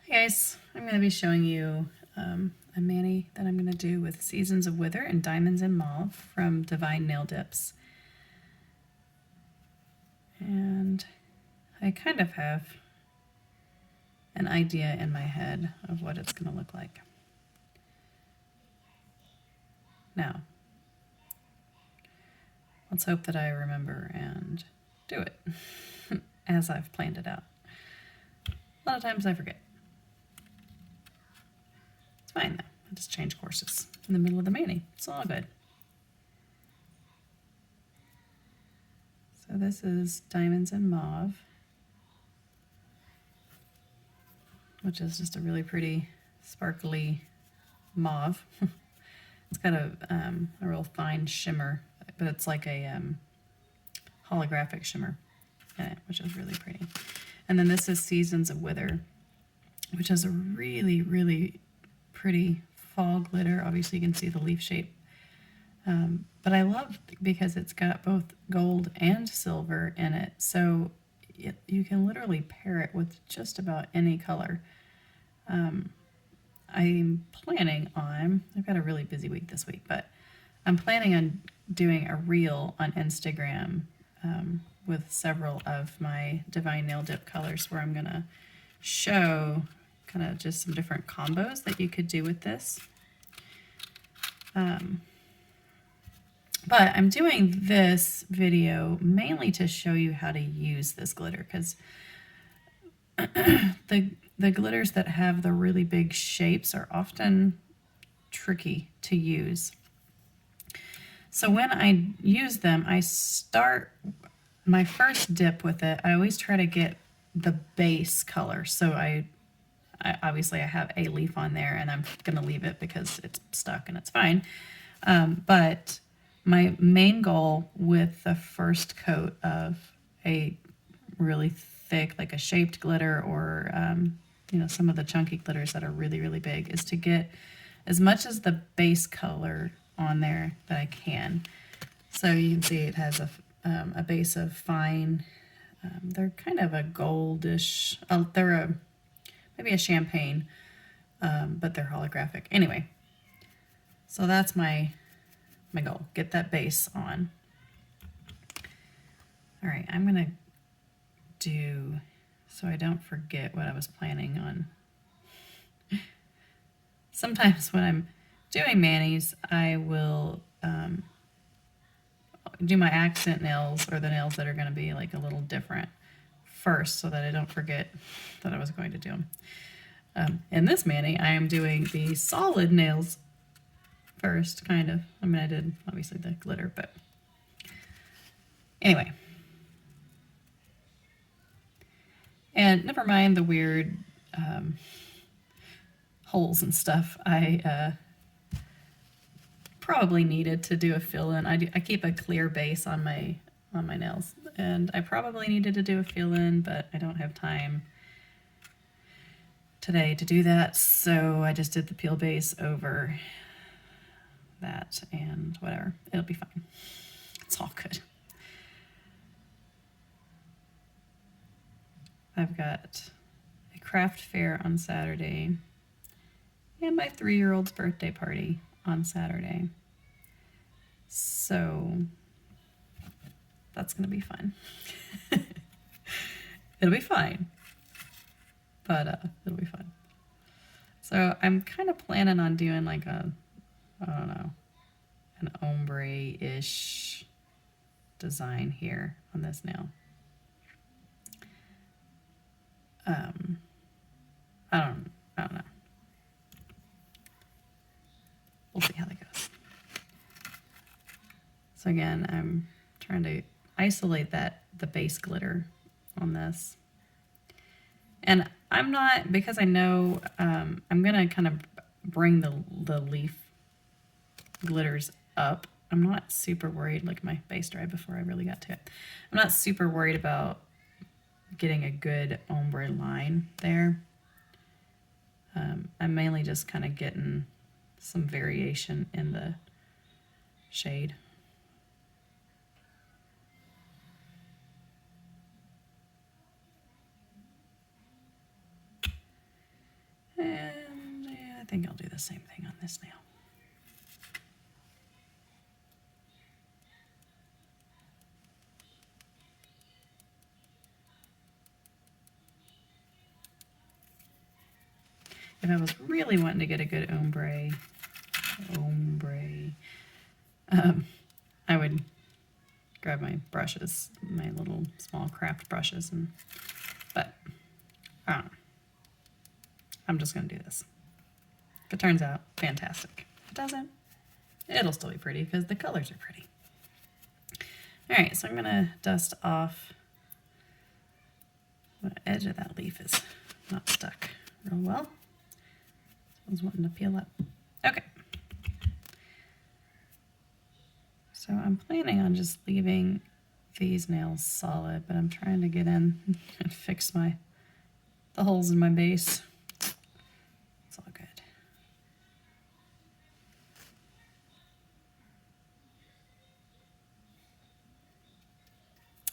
Hey guys, I'm going to be showing you a mani that I'm going to do with Seasons of Wither and Diamonds in Mauve from Divine Nail Dips. And I kind of have an idea in my head of what it's going to look like. Now, let's hope that I remember and do it as I've planned it out. A lot of times I forget. It's fine though. I just change courses in the middle of the mani. It's all good. So this is Diamonds in Mauve, which is just a really pretty sparkly mauve. It's got a real fine shimmer, but it's like a holographic shimmer in it, which is really pretty. And then this is Seasons of Wither, which is a really, really pretty fall glitter. Obviously you can see the leaf shape. But I love because it's got both gold and silver in it, so you can literally pair it with just about any color. I'm planning on, I've got a really busy week this week, but I'm planning on doing a reel on Instagram with several of my Divine Nail Dip colors where I'm going to show kind of just some different combos that you could do with this. But I'm doing this video mainly to show you how to use this glitter, because the glitters that have the really big shapes are often tricky to use. So when I use them, I start my first dip with it. I always try to get the base color. So I obviously I have a leaf on there and I'm gonna leave it because it's stuck and it's fine. But my main goal with the first coat of a really thick, like a shaped glitter, or some of the chunky glitters that are really, really big, is to get as much as the base color on there that I can. So you can see it has a base of fine, they're kind of a goldish, they're maybe a champagne, but they're holographic. Anyway, so that's my goal, get that base on. All right, I'm gonna do, so I don't forget what I was planning on. Sometimes when I'm doing manis, I will do my accent nails, or the nails that are going to be like a little different first, so that I don't forget that I was going to do them. In this mani, I am doing the solid nails first, kind of. I mean, I did obviously the glitter, but anyway. And never mind the weird holes and stuff. I probably needed to do a fill-in. I keep a clear base on my nails, and I probably needed to do a fill-in, but I don't have time today to do that, so I just did the peel base over that, and whatever, it'll be fine. It's all good. I've got a craft fair on Saturday and my 3-year-old's birthday party on Saturday. So that's going to be fun. It'll be fine, but it'll be fun. So I'm kind of planning on doing like a, I don't know, an ombre-ish design here on this nail. I don't know. We'll see how that goes. So again, I'm trying to isolate the base glitter on this. And I'm not, because I know I'm gonna kind of bring the leaf glitters up. I'm not super worried, like my base dried before I really got to it. I'm not super worried about getting a good ombre line there. I'm mainly just kind of getting some variation in the shade. think I'll do the same thing on this nail. If I was really wanting to get a good ombre, I would grab my brushes, my little small craft brushes, but I don't know. I'm just gonna do this. If it turns out, fantastic. If it doesn't, it'll still be pretty because the colors are pretty. All right, so I'm gonna dust off. The edge of that leaf is not stuck real well. I was wanting to peel up. Okay. So I'm planning on just leaving these nails solid, but I'm trying to get in and fix the holes in my base. It's all good.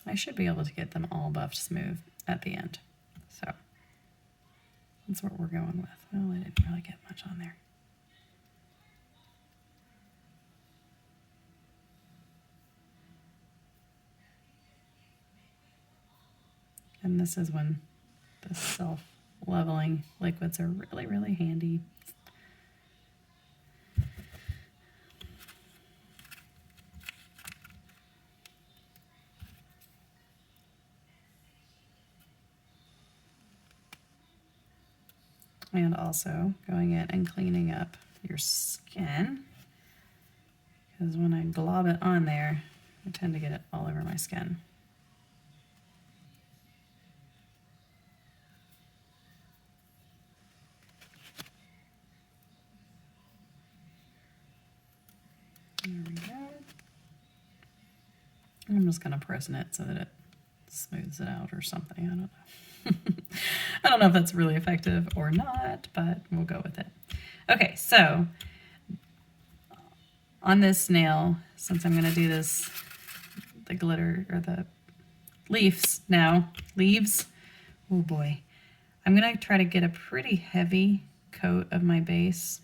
I should be able to get them all buffed smooth at the end. So that's what we're going with. Well, I didn't really get much on there. And this is when the self-leveling liquids are really, really handy. And also going in and cleaning up your skin, because when I glob it on there, I tend to get it all over my skin. There we go. I'm just going to press it so that it smooths it out or something. I don't know. I don't know if that's really effective or not, but we'll go with it. Okay, so on this nail, since I'm going to do this, the glitter or the leaves, oh boy, I'm going to try to get a pretty heavy coat of my base.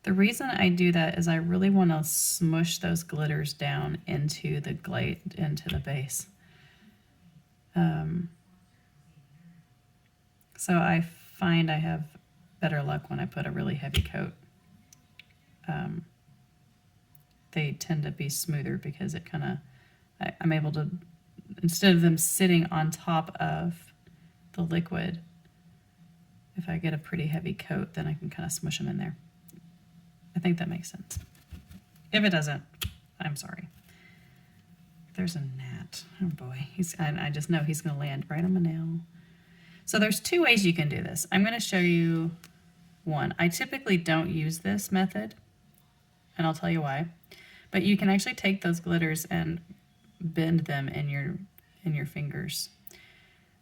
The reason I do that is I really want to smush those glitters down into the base. So I find I have better luck when I put a really heavy coat. They tend to be smoother because it kind of, I'm able to, instead of them sitting on top of the liquid, if I get a pretty heavy coat, then I can kind of smush them in there. I think that makes sense. If it doesn't, I'm sorry. There's a gnat. Oh boy, I just know he's going to land right on my nail. So there's two ways you can do this. I'm going to show you one. I typically don't use this method, and I'll tell you why. But you can actually take those glitters and bend them in your fingers.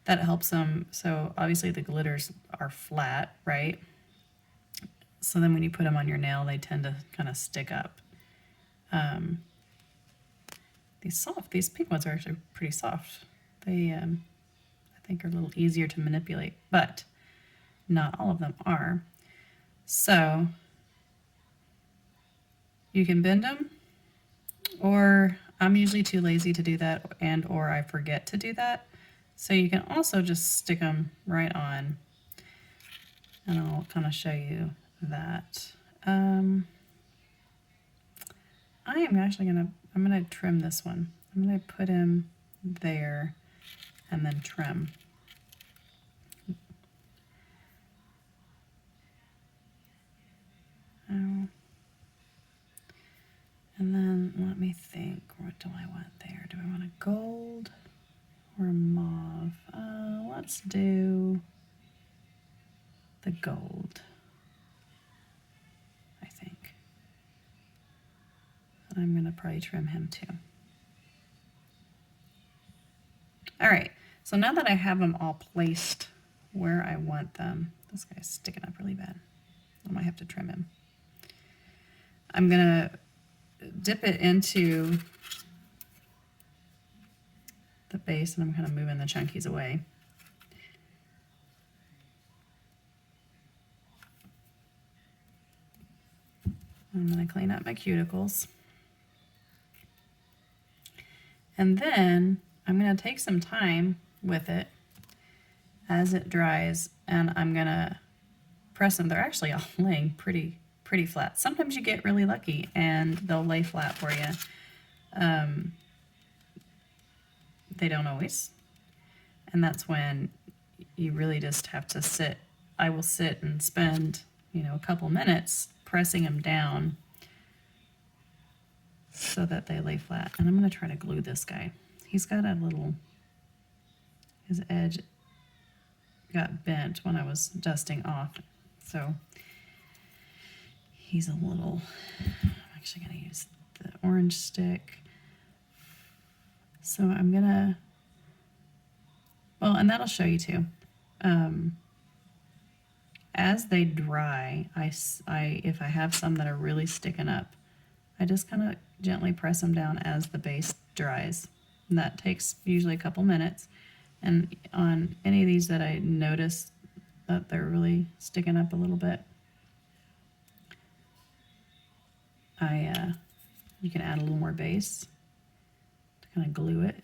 That helps them. So obviously the glitters are flat, right? So then when you put them on your nail, they tend to kind of stick up. These pink ones are actually pretty soft. They, I think, are a little easier to manipulate, but not all of them are. So you can bend them, or I'm usually too lazy to do that, or I forget to do that. So you can also just stick them right on, and I'll kind of show you that. I'm gonna trim this one. I'm gonna put him there and then trim. Oh. And then let me think, what do I want there? Do I want a gold or a mauve? Let's do the gold, I think. And I'm gonna probably trim him too. All right, so now that I have them all placed where I want them, this guy's sticking up really bad. I might have to trim him. I'm gonna dip it into the base, and I'm kind of moving the chunkies away. I'm going to clean up my cuticles. And then I'm going to take some time with it as it dries, and I'm going to press them. They're actually all laying pretty flat. Sometimes you get really lucky and they'll lay flat for you. They don't always. And that's when you really just have to sit. I will sit and spend, a couple minutes pressing them down so that they lay flat. And I'm going to try to glue this guy. He's got his edge got bent when I was dusting off. So he's I'm actually going to use the orange stick. So I'm going to, and that'll show you too. As they dry, if I have some that are really sticking up, I just kind of gently press them down as the base dries. And that takes usually a couple minutes. And on any of these that I notice that they're really sticking up a little bit, you can add a little more base to kind of glue it.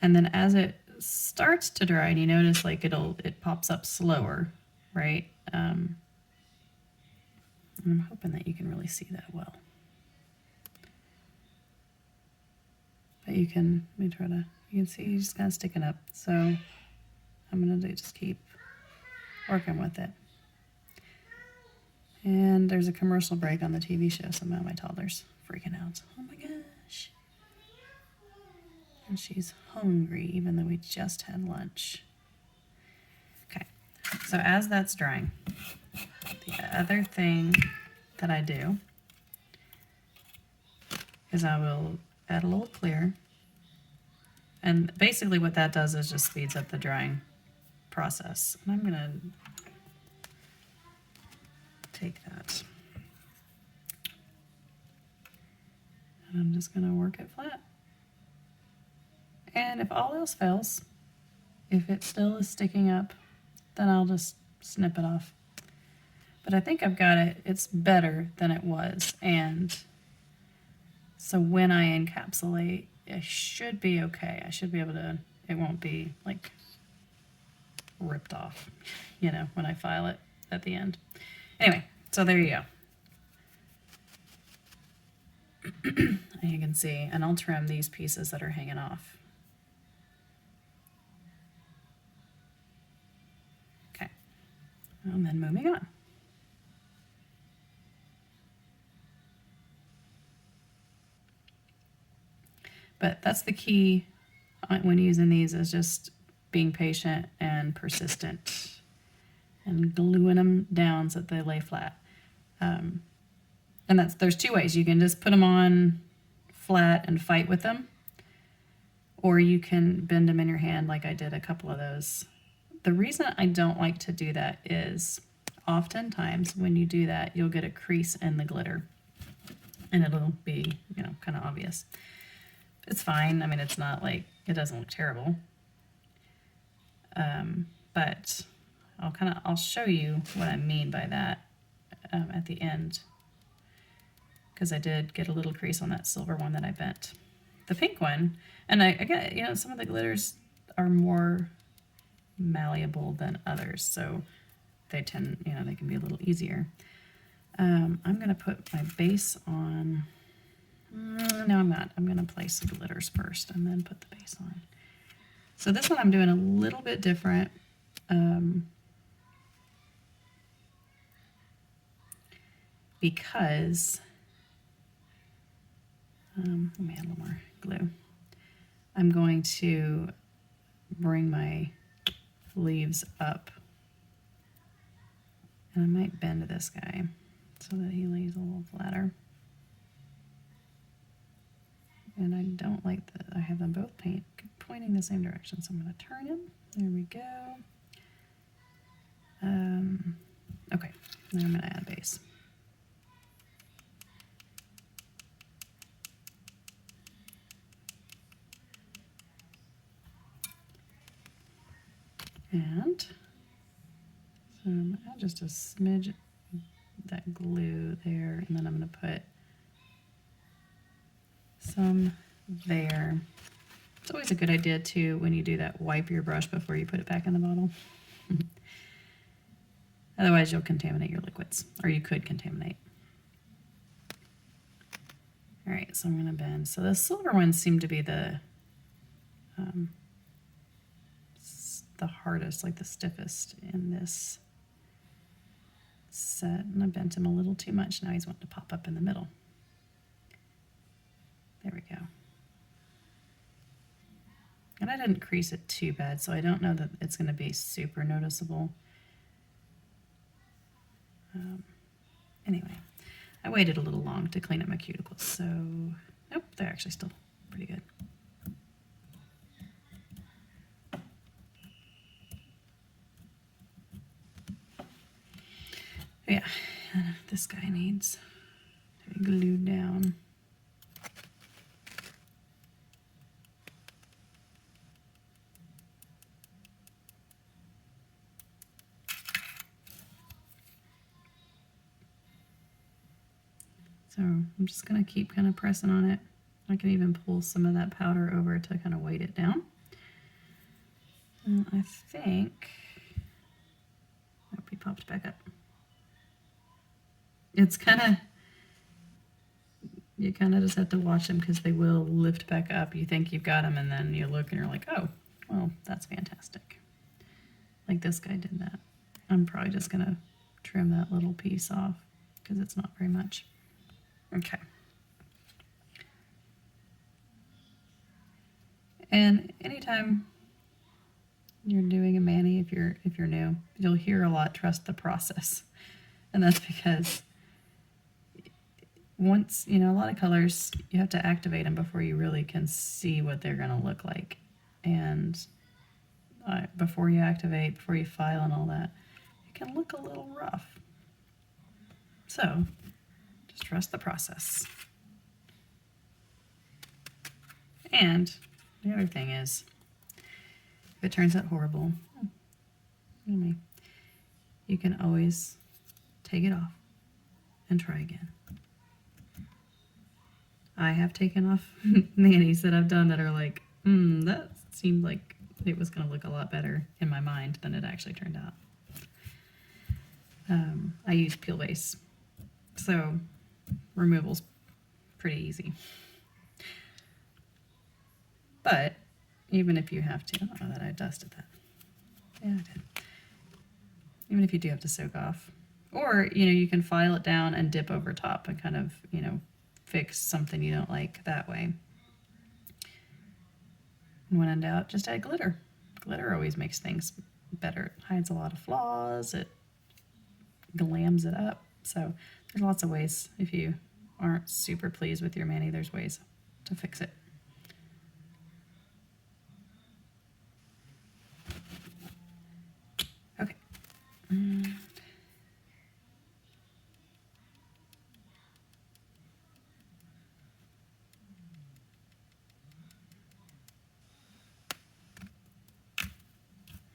And then as it starts to dry, and you notice like it pops up slower, right? And I'm hoping that you can really see that well. But you can see he's just kind of sticking up. So I'm gonna just keep working with it. And there's a commercial break on the TV show, so now my toddler's freaking out. Oh my gosh. And she's hungry, even though we just had lunch. Okay, so as that's drying, the other thing that I do is I will add a little clear. And basically what that does is just speeds up the drying process. And I'm gonna take that. And I'm just gonna work it flat. And if all else fails, if it still is sticking up, then I'll just snip it off. But I think I've got it. It's better than it was. And so when I encapsulate, I should be okay. I should be able to, it won't be like ripped off, when I file it at the end. Anyway, so there you go. And you can see, and I'll trim these pieces that are hanging off. Okay, and then moving on. But that's the key when using these, is just being patient and persistent and gluing them down so that they lay flat. And there's two ways. You can just put them on flat and fight with them, or you can bend them in your hand like I did a couple of those. The reason I don't like to do that is oftentimes when you do that, you'll get a crease in the glitter and it'll be, kind of obvious. It's fine. I mean, it's not like, it doesn't look terrible. But I'll show you what I mean by that at the end, because I did get a little crease on that silver one that I bent. The pink one, and I get, some of the glitters are more malleable than others, so they tend, they can be a little easier. I'm going to put my base on. No, I'm not. I'm going to place the glitters first and then put the base on. So this one I'm doing a little bit different. Because, let me add a little more glue. I'm going to bring my leaves up. And I might bend this guy so that he lays a little flatter. And I don't like that I have them both pointing the same direction, so I'm going to turn him. There we go. Okay, now I'm going to add base. And so I'm going to add just a smidge that glue there, and then I'm going to put some there. It's always a good idea too, when you do that, wipe your brush before you put it back in the bottle. Otherwise you'll contaminate your liquids, or you could contaminate. All right, so I'm going to bend. So the silver ones seem to be the hardest, like the stiffest in this set. And I bent him a little too much. Now he's wanting to pop up in the middle. There we go. And I didn't crease it too bad, so I don't know that it's going to be super noticeable. Anyway, I waited a little long to clean up my cuticles, so nope, they're actually still pretty good. Yeah, this guy needs to be glued down. So I'm just going to keep kind of pressing on it. I can even pull some of that powder over to kind of weight it down. And I think, nope, he popped back up. It's kind of, you kind of just have to watch them because they will lift back up. You think you've got them, and then you look and you're like, oh, well, that's fantastic. Like this guy did that. I'm probably just going to trim that little piece off because it's not very much. Okay. And anytime you're doing a mani, if you're new, you'll hear a lot, trust the process. And that's because once, you know, a lot of colors, you have to activate them before you really can see what they're going to look like. And before you activate, before you file and all that, it can look a little rough. So just trust the process. And the other thing is, if it turns out horrible, you can always take it off and try again. I have taken off manis that I've done that are like, that seemed like it was going to look a lot better in my mind than it actually turned out. I use peel base, so removal's pretty easy. But even if you have to, oh, that I dusted that. Yeah, I did. Even if you do have to soak off, or you can file it down and dip over top and kind of fix something you don't like that way. And when in doubt, just add glitter. Glitter always makes things better. It hides a lot of flaws. It glams it up. So there's lots of ways. If you aren't super pleased with your mani, there's ways to fix it. Okay.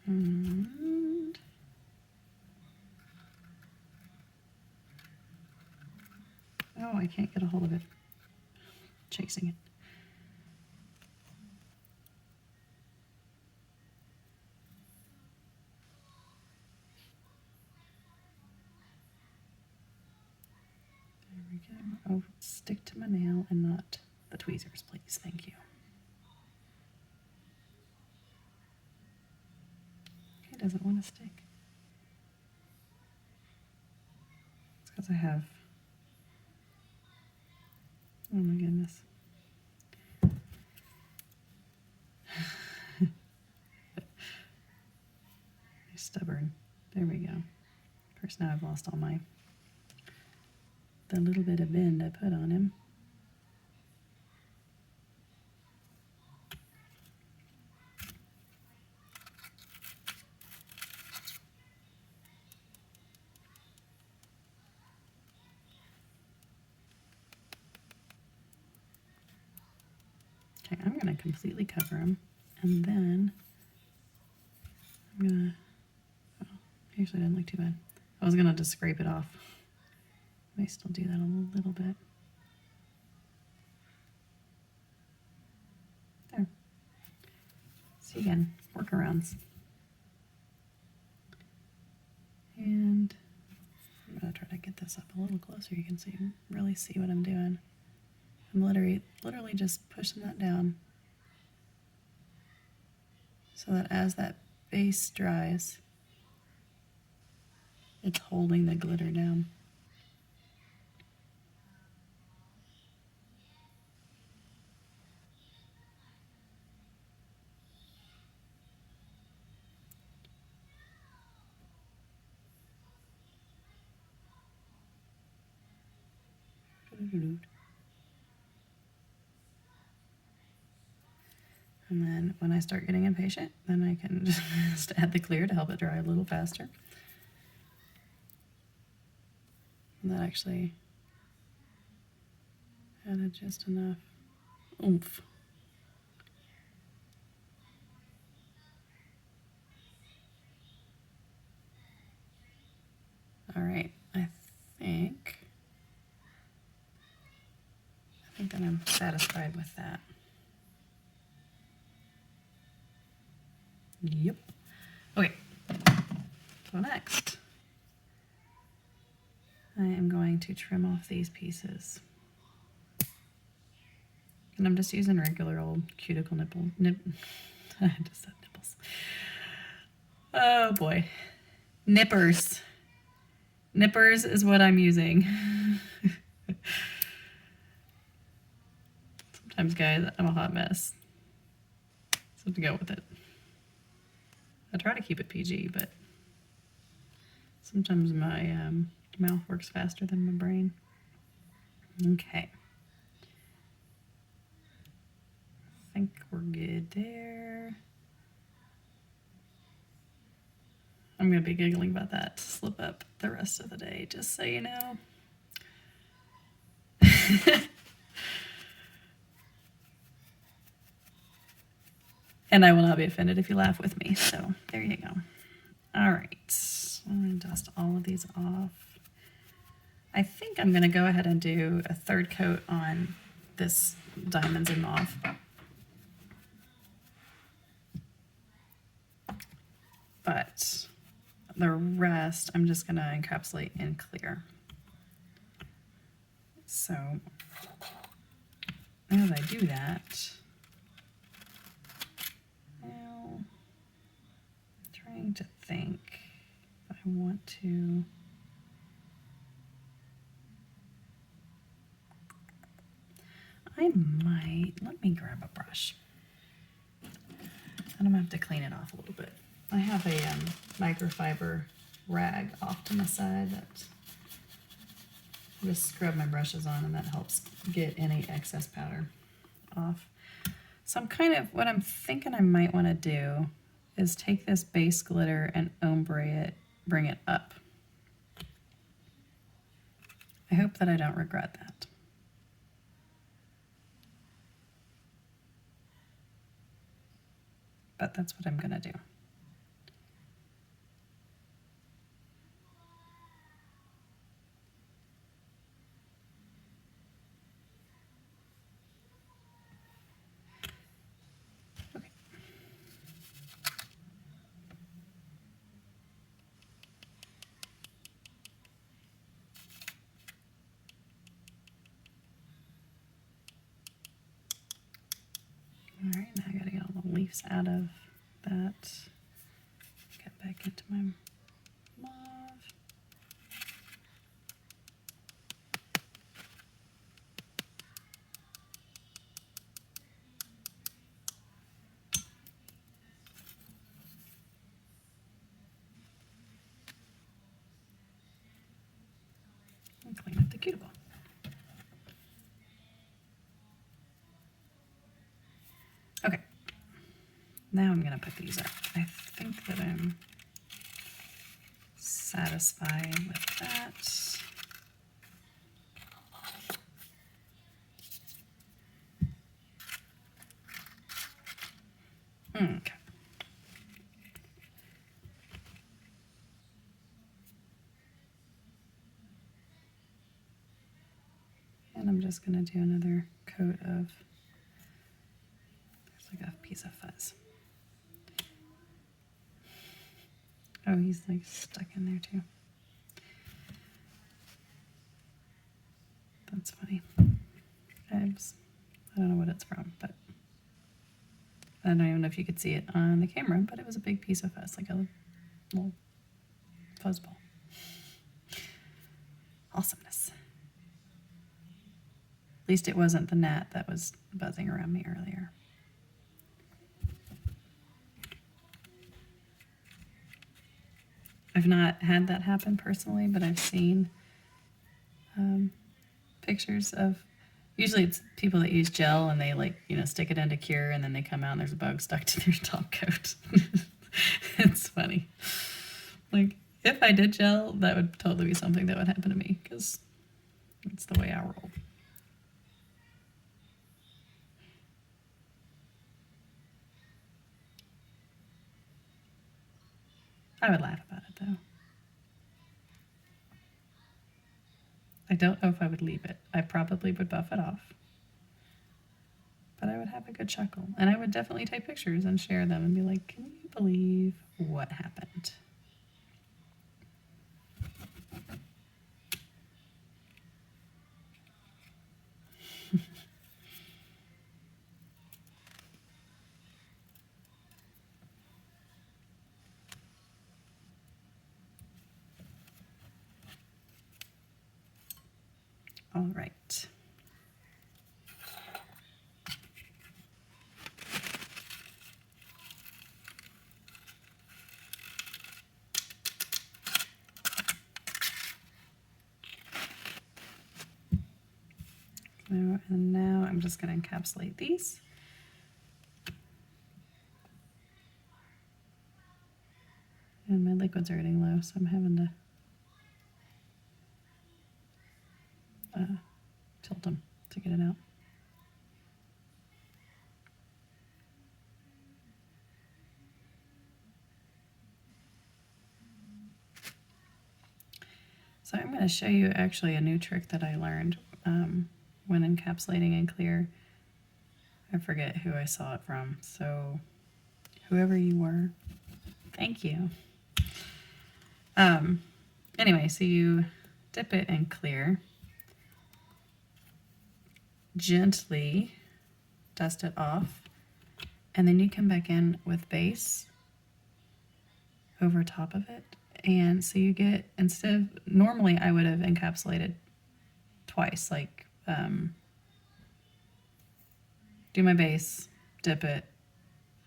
And oh, I can't get a hold of it. Chasing it. There we go. Oh, stick to my nail and not the tweezers, please. Thank you. It doesn't want to stick. It's because I have, oh my goodness. He's stubborn. There we go. Of course, now I've lost all the little bit of bend I put on him. Okay, I'm going to completely cover him, and then I'm going to, oh, actually, I didn't look too bad. I was going to just scrape it off, May still do that a little bit. There. See again, workarounds. And I'm gonna try to get this up a little closer. You can see, really see what I'm doing. I'm literally just pushing that down so that as that base dries, it's holding the glitter down. And then when I start getting impatient, then I can just add the clear to help it dry a little faster. And that actually added just enough oomph. All right, I think that I'm satisfied with that. Yep. Okay, so next, I am going to trim off these pieces. And I'm just using regular old cuticle I just said nipples. Oh boy. Nippers. Nippers is what I'm using. Sometimes, guys, I'm a hot mess. So to go with it. I try to keep it PG, but sometimes my mouth works faster than my brain. Okay. I think we're good there. I'm going to be giggling about that slip up the rest of the day, just so you know. And I will not be offended if you laugh with me. So there you go. All right. I'm going to dust all of these off. I think I'm going to go ahead and do a third coat on this Diamonds in Mauve. But the rest I'm just going to encapsulate in clear. So as I do that, now I'm trying to think if I want to. I might, let me grab a brush. And I'm gonna have to clean it off a little bit. I have a microfiber rag off to my side that I just scrub my brushes on, and that helps get any excess powder off. So what I'm thinking I might want to do is take this base glitter and ombre it, bring it up. I hope that I don't regret that. But that's what I'm gonna do. Okay. All right, now I gotta get all the leaves out of that. Get back into my mauve. And clean up the cuticle. Okay, now I'm gonna put these up. I think that I'm satisfied with that. Okay. just going to do another coat of, there's like a piece of fuzz. Oh, he's like stuck in there too. That's funny. I don't know what it's from, but I don't even know if you could see it on the camera, but it was a big piece of fuzz, like a little fuzz ball. Awesomeness. At least it wasn't the gnat that was buzzing around me earlier. I've not had that happen personally, but I've seen pictures of, usually it's people that use gel and they like, stick it into cure and then they come out and there's a bug stuck to their top coat. It's funny. Like, if I did gel, that would totally be something that would happen to me because it's the way I roll. I would laugh about it though. I don't know if I would leave it. I probably would buff it off. But I would have a good chuckle. And I would definitely take pictures and share them and be like, can you believe what happened? All right. And now I'm just going to encapsulate these. And my liquids are getting low, so I'm having to tilt them to get it out. So I'm going to show you actually a new trick that I learned when encapsulating in clear. I forget who I saw it from, so whoever you were, thank you. Anyway, so you dip it in clear, gently dust it off, and then you come back in with base over top of it. And so you get, instead of, normally I would have encapsulated twice, like do my base, dip it,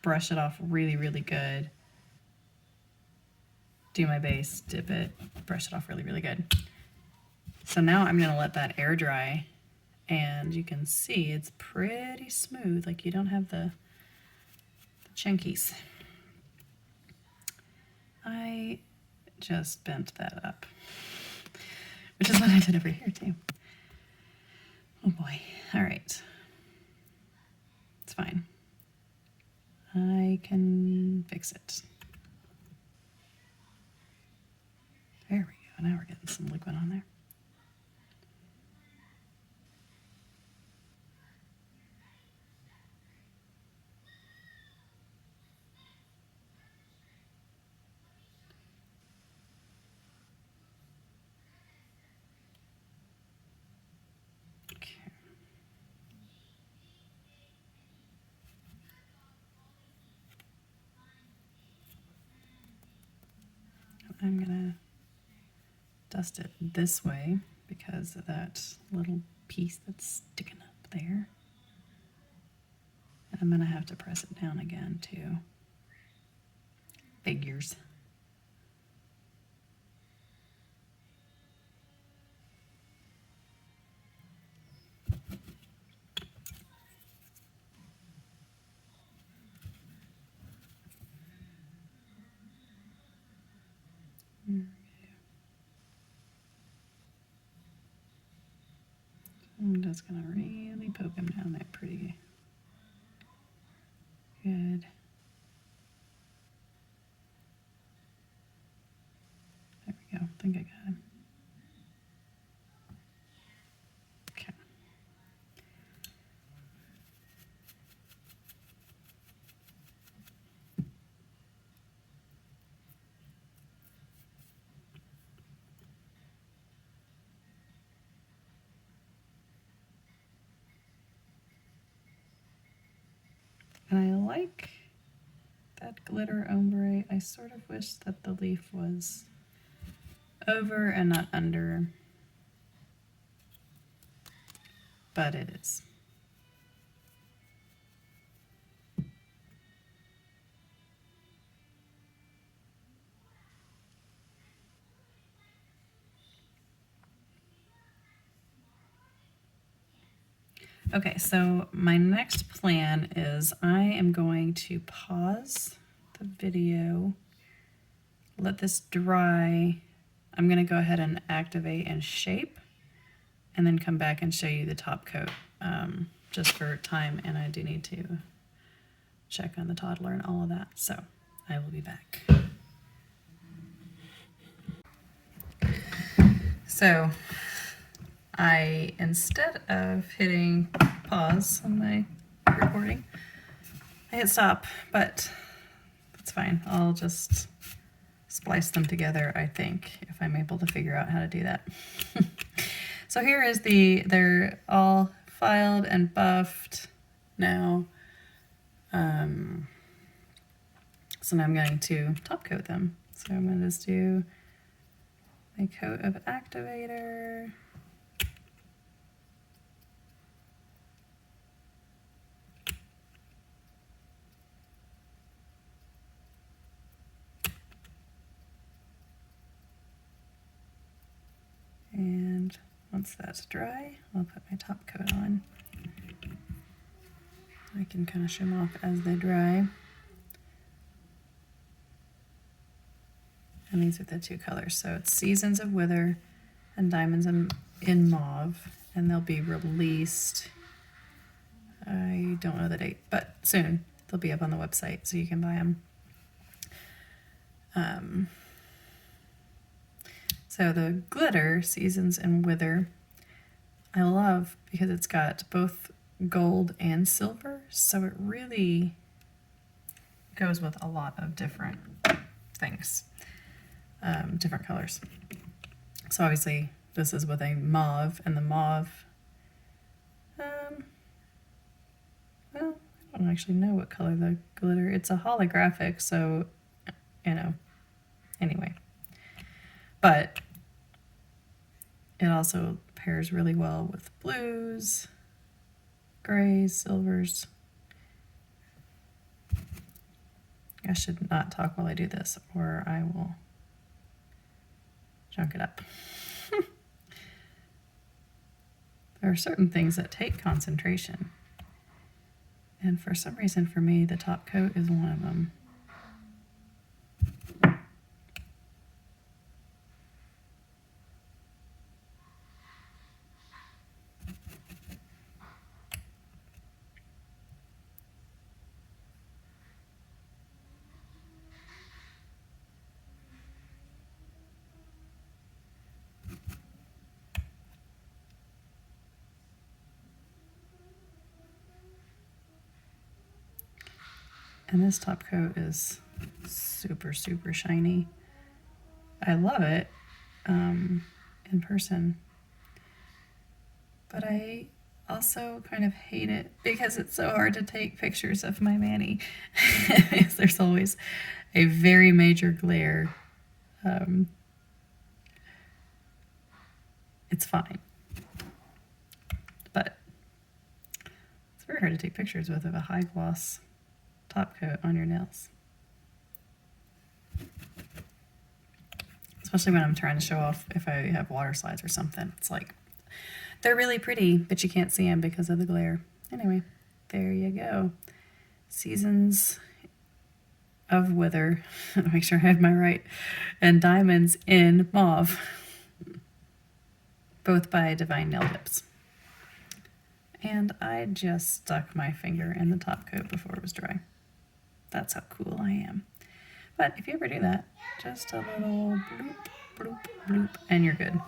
brush it off really, really good, do my base, dip it, brush it off really, really good. So now I'm going to let that air dry, and you can see it's pretty smooth, like you don't have the chunkies. I just bent that up, which is what I did over here too. Oh boy. All right. It's fine. I can fix it. There we go. Now we're getting some liquid on there. I'm gonna dust it this way because of that little piece that's sticking up there. And I'm gonna have to press it down again too. Figures. I'm just gonna really poke him down there pretty good. There we go. I think I got him. Okay. And I like that glitter ombre. I sort of wish that the leaf was over and not under, but it is. Okay, so my next plan is I am going to pause the video, let this dry. I'm going to go ahead and activate and shape, and then come back and show you the top coat, just for time, and I do need to check on the toddler and all of that, so I will be back. So instead of hitting pause on my recording, I hit stop, but that's fine. I'll just splice them together, I think, if I'm able to figure out how to do that. So here is they're all filed and buffed now. So now I'm going to top coat them. So I'm going to just do a coat of activator. And once that's dry, I'll put my top coat on. I can kind of shim off as they dry. And these are the two colors. So it's Seasons of Wither and Diamonds in Mauve. And they'll be released, I don't know the date, but soon. They'll be up on the website so you can buy them. So the glitter, Seasons and Wither, I love because it's got both gold and silver, so it really goes with a lot of different things, different colors. So obviously this is with a mauve, and the mauve, well, I don't actually know what color the glitter, it's a holographic, so, you know, anyway. But it also pairs really well with blues, grays, silvers. I should not talk while I do this, or I will junk it up. There are certain things that take concentration. And for some reason, for me, the top coat is one of them. And this top coat is super, super shiny. I love it in person. But I also kind of hate it because it's so hard to take pictures of my Manny. There's always a very major glare. It's fine. But it's very hard to take pictures with a high gloss top coat on your nails. Especially when I'm trying to show off if I have water slides or something. It's like, they're really pretty, but you can't see them because of the glare. Anyway, there you go. Seasons of Wither, make sure I have my right, and Diamonds in Mauve, both by Divine Nail Dips. And I just stuck my finger in the top coat before it was dry. That's how cool I am. But if you ever do that, just a little bloop, bloop, bloop, and you're good.